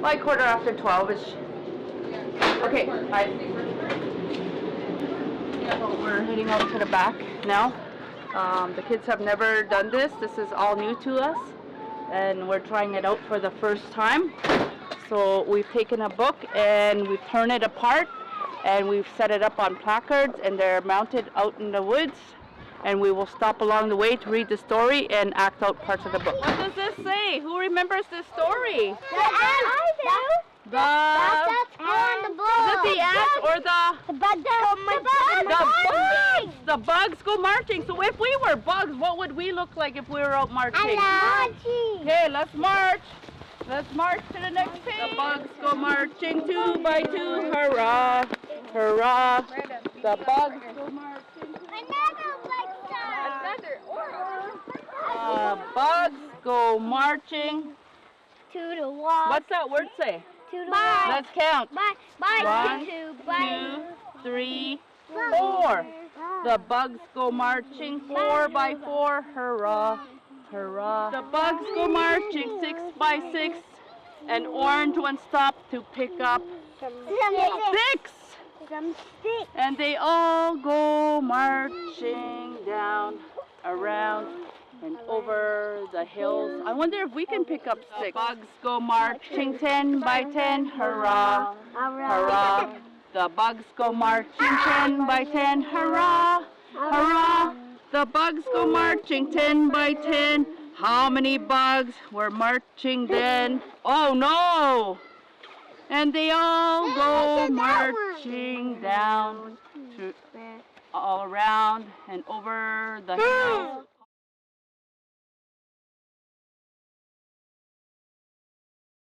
Like 12:15-ish. Okay, bye. We're heading out to the back now. The kids have never done this. This is all new to us, and we're trying it out for the first time. So we've taken a book and we've torn it apart, and we've set it up on placards, and they're mounted out in the woods. And we will stop along the way to read the story and act out parts of the book. What does this say? Who remembers this story? I do. That's on the book. Is it the ants or the bugs? The bugs go marching. So if we were bugs, what would we look like if we were out marching? Okay, let's march. Let's march to the next page. The bugs go marching 2 by 2. Hurrah! Hurrah! The bugs go marching. Bugs go marching To the wall. What's that word say? To the wall. Let's count. Bye. 1, 2, 3, 4. The bugs go marching 4 by 4. Hurrah, hurrah. The bugs go marching 6 by 6. An orange one stopped to pick up 6. And they all go marching down, around, and over the hills. I wonder if we can pick up 6. Bugs go marching 10 by 10. Hurrah, hurrah. The bugs go marching 10 by 10. Hurrah, hurrah. The bugs go marching 10 by 10. How many bugs were marching then? Oh no! And they all go marching down to all around and over the hills.